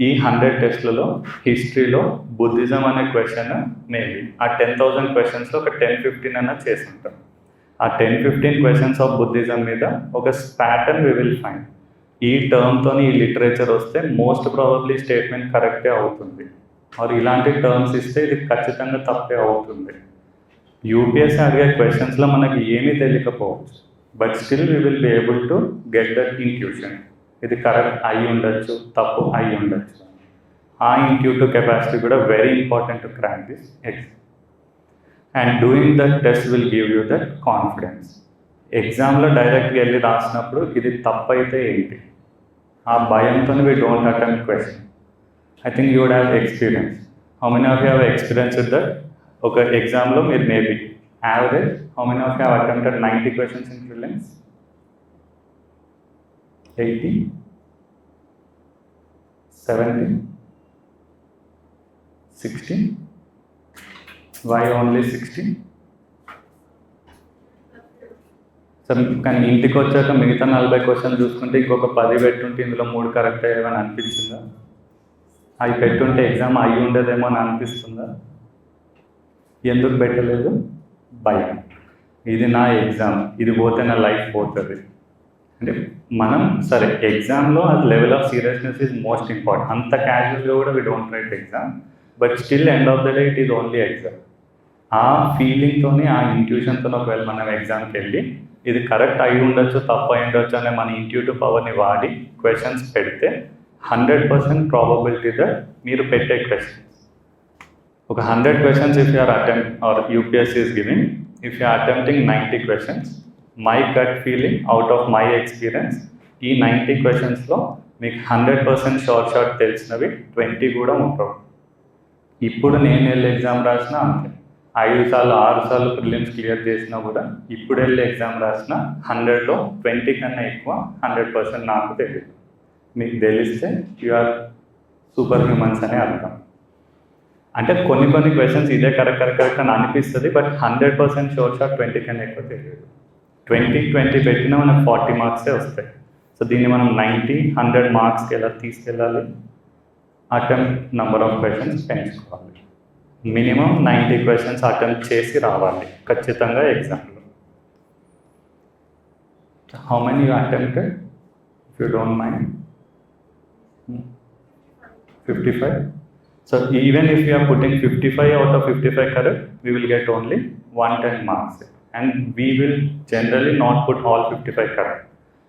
ఈ 100 టెస్ట్లలో హిస్టరీలో బుద్ధిజం అనే క్వశ్చన్ మేబీ ఆ 10,000 క్వశ్చన్స్లో ఒక 10-15 అన్న చేసి ఉంటాం. ఆ 10-15 క్వశ్చన్స్ ఆఫ్ బుద్ధిజం మీద ఒక ప్యాటర్న్ వి విల్ ఫైండ్. ఈ టర్మ్తో ఈ లిటరేచర్ వస్తే మోస్ట్ ప్రాబబ్లీ స్టేట్మెంట్ కరెక్టే అవుతుంది, మరి ఇలాంటి టర్మ్స్ ఇస్తే ఇది ఖచ్చితంగా తప్పే అవుతుంది. యూపీఎస్సీ అడిగే క్వశ్చన్స్లో మనకి ఏమీ తెలియకపోవచ్చు, but still we will be able to get that intuition. ఇది కరెక్ట్ అయి ఉండొచ్చు, తప్పు అయి ఉండొచ్చు. ఆ ఇంట్యూటివ్ కెపాసిటీ కూడా very important to crack this exam. And doing that test will give you that confidence. ఎగ్జామ్లో డైరెక్ట్గా వెళ్ళి రాసినప్పుడు ఇది తప్పు అయితే ఏంటి, ఆ భయంతో we don't attempt question. I think you would have experience. How many of you have experience with that? Okay, exam lo meer maybe average, how many of you have attempted 90 questions in prelims? 80, 70, 60. Why only 60? Sir కానీ ఇంటికి వచ్చాక మిగతా 40 question చూసుకుంటే ఇంకొక 10 పెట్టుంటే ఇందులో 3 correct అయ్యేవని అనిపించిందా? అవి పెట్టుంటే ఎగ్జామ్ అయి ఉండేదేమో అని అనిపిస్తుందా? ఎందుకు పెట్టలేదు? భయం. ఇది నా ఎగ్జామ్, ఇది పోతే నా లైఫ్ పోతుంది. అంటే మనం సరే ఎగ్జామ్లో అది level of seriousness is most important. అంత క్యాజువల్గా కూడా we don't write exam, but still end of the day it is only exam. ఆ ఫీలింగ్తోని, ఆ ఇంట్యూషన్తో ఒకవేళ మనం ఎగ్జామ్కి వెళ్ళి ఇది కరెక్ట్ అయి ఉండొచ్చు, తప్పు అయి ఉండొచ్చు అనే మన ఇంట్యూటివ్ పవర్ని వాడి క్వశ్చన్స్ పెడితే 100% ప్రాబబిలిటీ దట్ మీరు పెట్టే క్వశ్చన్స్ ఒక 100 questions if you are attempt or UPSC is giving, if you are attempting 90 questions, my gut feeling out of my experience ఈ 90 క్వశ్చన్స్లో మీకు 100% షార్ట్ తెలిసినవి 20 కూడా ఉంటావు. ఇప్పుడు నేను వెళ్ళి ఎగ్జామ్ రాసినా అంతే, 5 సార్లు 6 సార్లు ప్రిలిమ్స్ క్లియర్ చేసినా కూడా ఇప్పుడు వెళ్ళి ఎగ్జామ్ రాసిన 100లో 20 కన్నా ఎక్కువ 100% నాకు తెలియదు. మీకు తెలిస్తే యు ఆర్ సూపర్ హ్యూమన్స్ అనే అర్థం. అంటే కొన్ని క్వశ్చన్స్ ఇదే కరెక్ట్ అని అనిపిస్తుంది, బట్ 100% షార్ట్ 20 కన్నా ఎక్కువ తెలియదు. 20 పెట్టినా మనకు 40 మార్క్సే వస్తాయి. సో దీన్ని మనం 90, 100 మార్క్స్కి ఎలా తీసుకెళ్ళాలి? అటెంప్ట్ నెంబర్ ఆఫ్ క్వశ్చన్స్ పెంచుకోవాలి. మినిమం 90 క్వశ్చన్స్ అటెంప్ట్ చేసి రావాలి ఖచ్చితంగా ఎగ్జామ్లో. How many you attempted if you don't mind? 55. So even if you are putting 55 out of 55 correct, we will get only 110 marks, and we will generally not put all 55 correct.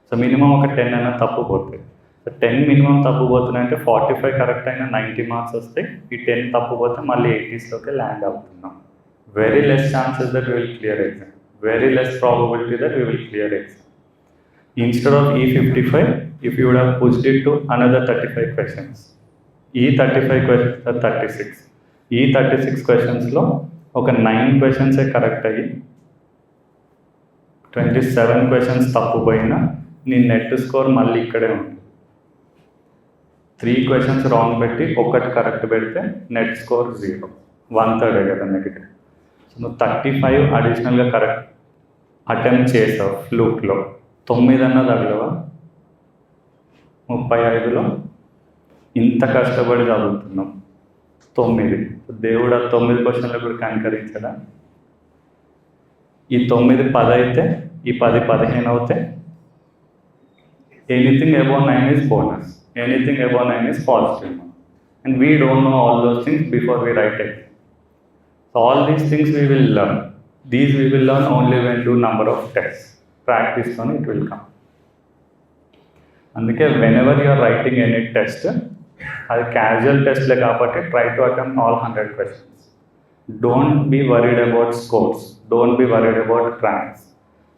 So minimum ఒక 10 అయినా తప్పు పోతుంది. So 10 minimum తప్పు పోతున్నాయంటే 45 correct అయినా 90 marks వస్తాయి. ఈ 10 తప్పు పోతే మళ్ళీ 80స్లోకి ల్యాండ్ అవుతున్నాం. Very less chances that will clear exam, very less probability that we will clear exam. Instead of E55, if you would have pushed it to another 35 questions, E35 questions are 36. E36 questions-లో ఒక 9 క్వశ్చన్సే correct అయ్యి 27 questions తప్పు పోయినా నీ net score మళ్ళీ ఇక్కడే ఉంటుంది. 3 questions wrong పెట్టి 1 correct పెడితే నెట్ స్కోర్ 0, 1/3 కదా నెగిటివ్. సో నువ్వు 35 అడిషనల్గా కరెక్ట్ అటెంప్ట్ చేసావు ఫ్లూక్లో, 9 అన్నది అడగవా? 35లో ఇంత కష్టపడి చదువుతున్నాం 9, దేవుడు ఆ 9 క్వశ్చన్లు కూడా కనికరించడా? ఈ 9 10 అయితే ఈ 10 15 అవుతే anything above 9 is bonus, anything above 9 is positive mark. And we don't know all those things before we write it. So all these things we will learn. These we will learn only when do number of tests. Practice on it will come. అందుకే whenever you are writing any test, అది casual టెస్ట్లే కాబట్టి try to attempt all 100 questions. Don't be worried about scores. Don't be worried about ranks.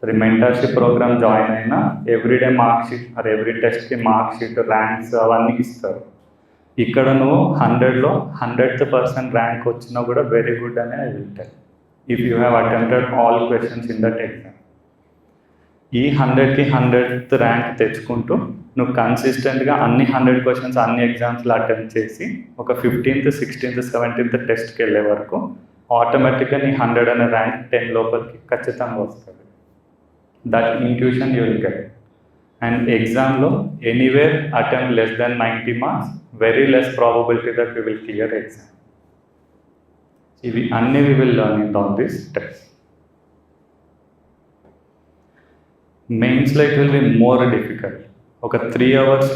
The mentorship program join అయినా everyday mark sheet or every టెస్ట్కి mark sheet ranks అవన్నీ ఇస్తారు. ఇక్కడ నువ్వు 100లో 100th rank వచ్చినా కూడా వెరీ గుడ్ అనే I will tell if you have attempted all questions in that exam. ఈ 100కి 100th ర్యాంక్ తెచ్చుకుంటూ నువ్వు కన్సిస్టెంట్గా అన్ని 100 క్వశ్చన్స్ అన్ని ఎగ్జామ్స్లో అటెంప్ట్ చేసి ఒక 15th 16th 17th టెస్ట్కి వెళ్ళే వరకు ఆటోమేటిక్గా నీ 100 అనే ర్యాంక్ 10 లోపలికి ఖచ్చితంగా వస్తుంది. That intuition you will get. And ఎగ్జామ్లో anywhere attempt less than 90 marks, very less probability that you will clear exam. ఇవి అన్నీ we will learn in all this test. మెయిన్స్లో it will be more difficult. ఒక 3 hours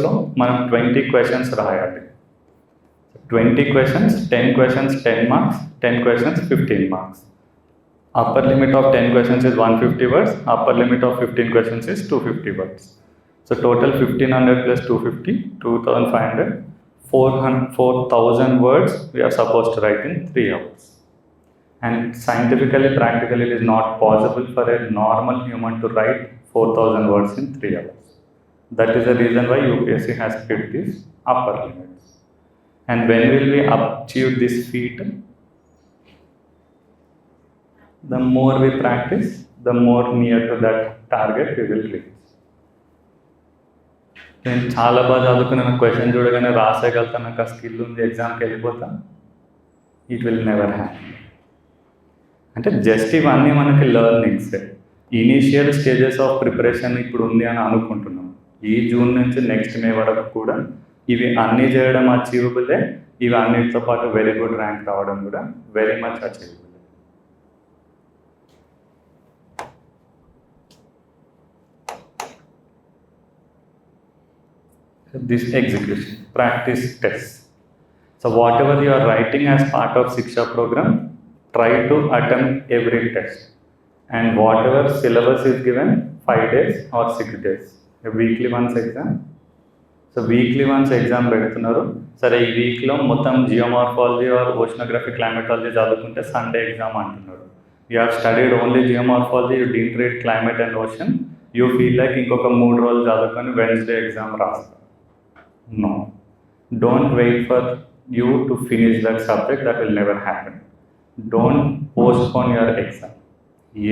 మనం 20 questions రాయాలి. 20 questions, 10 questions 10 marks, 10 questions 15 marks. Upper limit of 10 questions is 150 words, upper limit of 15 questions is 250 words. So total 1500 plus 250, 2500, 4,000 words we are supposed to write in 3 hours. And scientifically, practically, it is not possible for a normal human to write 4,000 words in 3 hours. That is the reason why UPSC has kept these upper limits. And when will we achieve this feat? The more we practice, the more near to that target we will reach. నేను చాలా బాగా చదువుకున్న question చూడగానే రాసేయగలుగుతా, నాకు ఆ skill ఉంది, ఎగ్జామ్కి వెళ్ళిపోతా. It will never happen. అంటే జస్ట్ ఇవన్నీ మనకి learnings. Initial stages of preparation ఇప్పుడు ఉంది అని అనుకుంటున్నాం. ఈ జూన్ నుంచి నెక్స్ట్ మే వరకు కూడా ఇవి అన్నీ చేయడం అచీవబులే. ఇవి అన్నిటితో పాటు వెరీ గుడ్ ర్యాంక్ రావడం కూడా very much achievable. This execution, practice tests. So whatever you are writing as part of Siksha program, try to attempt every test. And whatever syllabus is given, 5 days or 6 days. A weekly once exam. So weekly once exam పెడుతున్నారు. సరే ఈ వీక్లో మొత్తం geomorphology are oceanography climatology చదువుకుంటే Sunday exam అంటున్నారు. You have studied only geomorphology, you didn't read climate and ocean. You feel like ఇంకొక 3 రోజులు చదువుకొని వెన్స్డే ఎగ్జామ్ రాస్తారు. No, don't wait for you to finish that subject. That will never happen. Don't postpone your exam.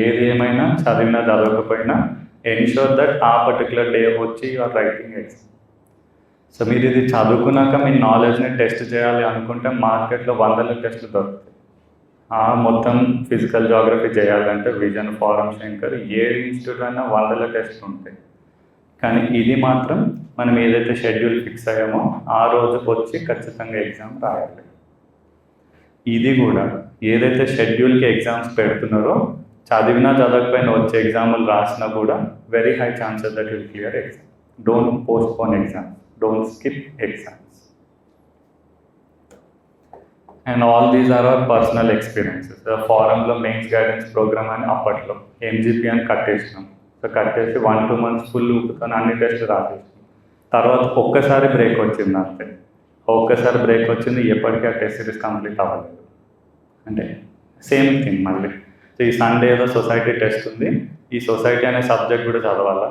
ఏది ఏమైనా చదివినా చదవకపోయినా ensure that ఆ particular day వచ్చి you are writing exam. So మీరు ఇది చదువుకున్నాక మీ నాలెడ్జ్ని టెస్ట్ చేయాలి అనుకుంటే మార్కెట్లో 100 టెస్టులు దొరుకుతాయి. మొత్తం ఫిజికల్ జాగ్రఫీ చేయాలంటే విజన్, ఫారం, శంకర్, ఏ ఇన్స్టిట్యూట్ అయినా 100 టెస్టులు ఉంటాయి. కానీ ఇది మాత్రం మనం ఏదైతే షెడ్యూల్ ఫిక్స్ అయ్యామో ఆ రోజు వచ్చి ఖచ్చితంగా ఎగ్జామ్ రాయాలి. ఇది కూడా ఏదైతే షెడ్యూల్కి ఎగ్జామ్స్ పెడుతున్నారో చదివినా చదవకపోయినా వచ్చే ఎగ్జాములు రాసినా కూడా very high chances that will clear exam. Don't postpone exams, don't skip exams. And all these are our personal experiences. ఫారంలో మెయిన్స్ గైడెన్స్ ప్రోగ్రామ్ అని అప్పట్లో ఎంజీపీ అని కట్టేసినాం. సో కట్టేసి 1-2 months ఫుల్ ఊపుతాను, అన్ని టెస్టులు రాసేసి తర్వాత ఒక్కసారి బ్రేక్ వచ్చింది. అంతే, ఒక్కసారి బ్రేక్ వచ్చింది, ఎప్పటికీ ఆ టెస్ట్ సిరీస్ కంప్లీట్ అవ్వలేదు. అంటే సేమ్ థింగ్ మళ్ళీ. సో ఈ సండే ఏదో సొసైటీ టెస్ట్ ఉంది, ఈ సొసైటీ అనే సబ్జెక్ట్ కూడా చదవాలా.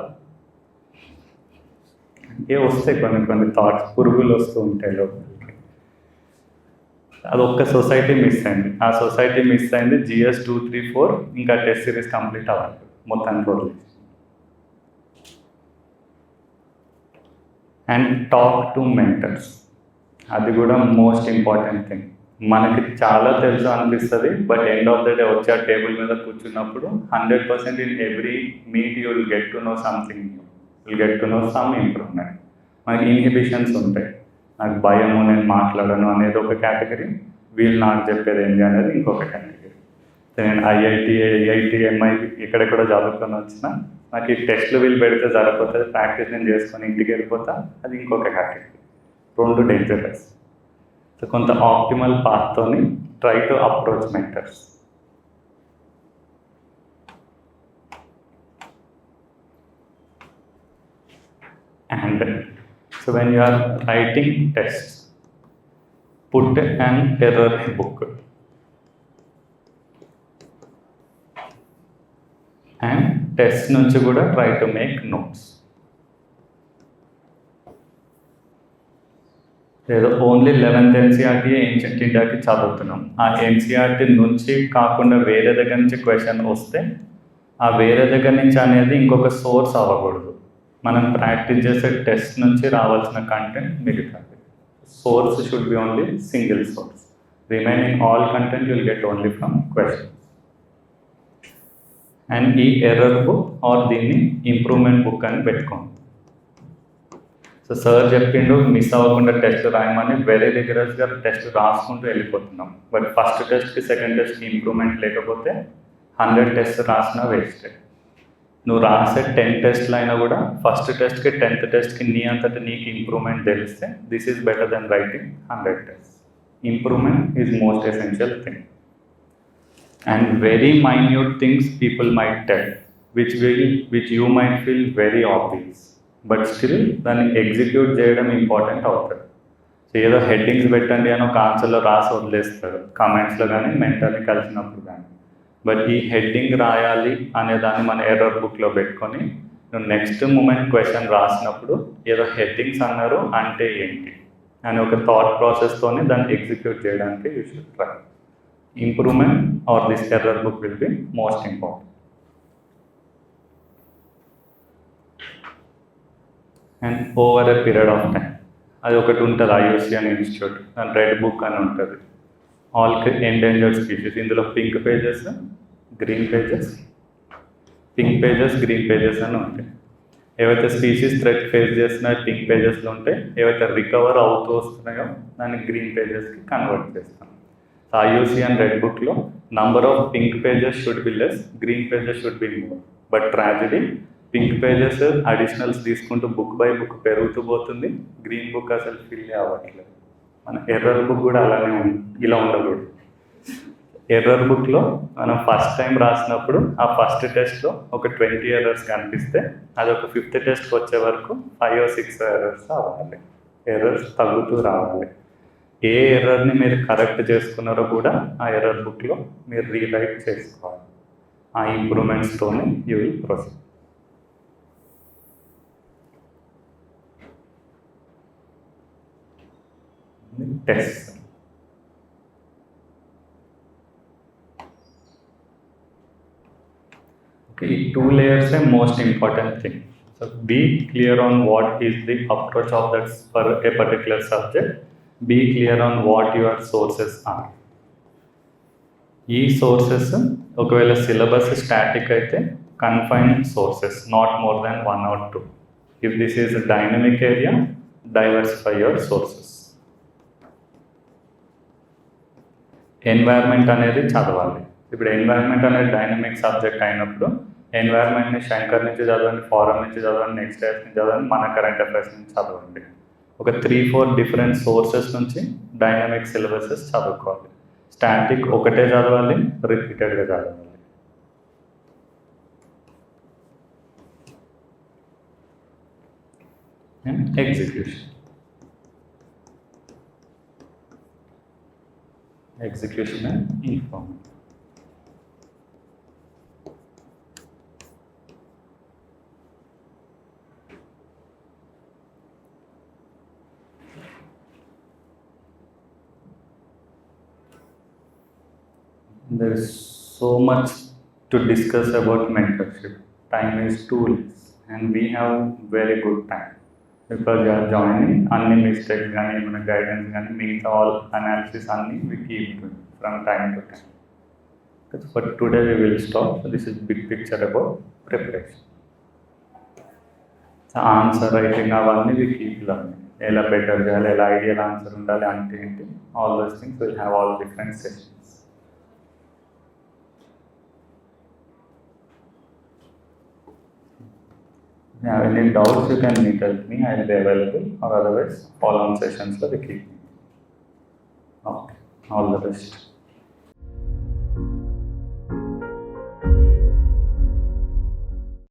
వస్తాయి కొన్ని థాట్స్, పురుగులు వస్తూ ఉంటాయి లోపలికి. అది ఒక్క సొసైటీ మిస్ అయింది. ఆ సొసైటీ మిస్ అయింది, GS 2, 3, 4 ఇంకా టెస్ట్ సిరీస్ కంప్లీట్ అవ్వాలి మొత్తానికి రోజులు. అండ్ టాక్ టు మెంటర్స్, అది కూడా మోస్ట్ ఇంపార్టెంట్ థింగ్. మనకి చాలా తెలుసు అనిపిస్తుంది, but end of the day వచ్చి ఆ టేబుల్ మీద కూర్చున్నప్పుడు 100% in every meet you will get to know something, will get to know some improvement. మనకి ఇన్హిబిషన్స్ ఉంటాయి, నాకు భయము, నేను మాట్లాడను అనేది ఒక కేటగిరీ, వీళ్ళు నాకు చెప్పేది ఏంటి అనేది ఇంకొక కేటగిరీ. నేను ఐఐటి ఎంఐ ఎక్కడెక్కడ చదువుకొని వచ్చిన నాకు ఈ టెస్ట్లు వీళ్ళు పెడితే సరిపోతుంది, ప్రాక్టీస్ నేను చేసుకొని ఇంటికి వెళ్ళిపోతా, అది ఇంకొక కేటగిరీ. రెండు డేంజరస్. సో కొంత ఆప్టిమల్ పాత్తోని try to approach mentors. And so when you are writing tests, put an error book and test నుంచి కూడా try to make notes. ఏదో ఓన్లీ 11th NCERT ఏన్షియంట్ ఇండియాకి చదువుతున్నాం, ఆ NCERT నుంచి కాకుండా వేరే దగ్గర నుంచి క్వశ్చన్ వస్తే ఆ వేరే దగ్గర నుంచి అనేది ఇంకొక సోర్స్ అవ్వకూడదు. మనం ప్రాక్టీస్ చేసే టెస్ట్ నుంచి రావాల్సిన కంటెంట్ మిగతాది. Source should be only single source. Remaining all content will get only from questions. And ఈ ఎర్రర్ బుక్ ఆర్ దీన్ని ఇంప్రూవ్మెంట్ బుక్ అని పెట్టుకోండి. సో సార్ చెప్పిండు మిస్ అవ్వకుండా టెస్ట్ రాయమని, వెరీ రిగరస్గా టెస్ట్ రాసుకుంటూ వెళ్ళిపోతున్నాం. బట్ ఫస్ట్ టెస్ట్కి సెకండ్ టెస్ట్కి ఇంప్రూవ్మెంట్ లేకపోతే 100 టెస్ట్ రాసినా వేస్టే. నువ్వు రాసే 10 టెస్ట్లు అయినా కూడా ఫస్ట్ టెస్ట్కి 10th టెస్ట్కి నీ అంతటి నీకు ఇంప్రూవ్మెంట్ తెలిస్తే this is better than writing 100 test. Improvement is most essential thing. And very minute things people might tell which you might feel very obvious, but still దాన్ని ఎగ్జిక్యూట్ చేయడం ఇంపార్టెంట్ అవుతుంది. So ఏదో headings పెట్టండి అని ఒక ఆన్సర్లో రాసి వదిలేస్తారు కామెంట్స్లో కానీ మెంటర్ని కలిసినప్పుడు కానీ. బట్ ఈ హెడ్డింగ్ రాయాలి అనే దాన్ని మన ఎర్రర్ బుక్లో పెట్టుకొని నువ్వు నెక్స్ట్ మూమెంట్ క్వశ్చన్ రాసినప్పుడు ఏదో హెడ్డింగ్స్ అన్నారు అంటే ఏంటి అని ఒక థాట్ ప్రాసెస్తోనే దాన్ని ఎగ్జిక్యూట్ చేయడానికి you should try. Improvement are this error book will be most important. And over a period of time అది ఒకటి ఉంటుంది, IUCN ఇన్స్టిట్యూట్ దాని రెడ్ బుక్ అని ఉంటుంది. ఆల్ ఎండేంజర్డ్ స్పీషీస్, ఇందులో pink pages green pages, pink pages green pages అని ఉంటాయి. ఏవైతే స్పీషీస్ థ్రెట్ ఫేస్ చేస్తున్నాయో పింక్ పేజెస్లో ఉంటాయి, ఏవైతే రికవర్ అవుతూ వస్తున్నాయో దాన్ని గ్రీన్ పేజెస్కి కన్వర్ట్ చేస్తాం. సో IUCN రెడ్ బుక్లో number of pink pages should be less, green pages should be more. But tragedy pink pages additionals తీసుకుంటూ బుక్ బై బుక్ పెరుగుతూ పోతుంది, గ్రీన్ బుక్ అసలు ఫిల్ అవ్వట్లేదు. మన ఎర్రర్ బుక్ కూడా అలానే ఉంది, ఇలా ఉండకూడదు. ఎర్రర్ బుక్లో మనం ఫస్ట్ టైం రాసినప్పుడు ఆ ఫస్ట్ టెస్ట్లో ఒక 20 ఎర్రర్స్ కనిపిస్తే అది ఒక 5th టెస్ట్కి వచ్చే వరకు 5 or 6 ఎర్రర్స్ అవ్వాలి. ఎర్రర్స్ తగ్గుతూ రావాలి. ఏ ఎర్రర్ని మీరు కరెక్ట్ చేసుకున్నారో కూడా ఆ ఎర్రర్ బుక్లో మీరు రీరైట్ చేసుకోవాలి. ఆ ఇంప్రూవ్మెంట్స్తోనే you will proceed. Tests. Okay, 2 layers are most important thing. So be clear on what is the approach of that for a particular subject. Be clear on what your sources are. ఈ sources ఒకవేళ syllabus static అయితే confined sources, not more than 1 or 2. If this is a dynamic area, diversify your sources. Environment అనేది చదవాలి. ఇప్పుడు environment అనేది dynamic subject అయినప్పుడు ఎన్వైర్న్మెంట్ని శంకర్ నుంచి చదవండి, ఫారం నుంచి చదవండి, నెక్స్ట్ ఇయర్స్ నుంచి చదవండి, మన కరెంట్ అఫైర్స్ నుంచి చదవండి. ఒక 3-4 డిఫరెంట్ సోర్సెస్ నుంచి డైనమిక్ సిలబసెస్ చదువుకోవాలి. స్టాటిక్ ఒకటే చదవాలి, రిపీటెడ్గా చదవాలి. Execution. Execution and informing. There is so much to discuss about mentorship. Time is too less and we have very good time. Because you are joining, any mistakes gaani mana guidance gaani means all analysis anni we keep doing from time to time. But today we will stop. So this is big picture about preparation. So answer writing avanni we keep learning. Ela better cheyali, ela ideal answer undali ante enti, all those things will have all different sessions. Yeah, any doubts you can meet with me. I will be available, or otherwise follow-on sessions for the keep. Okay. All the best.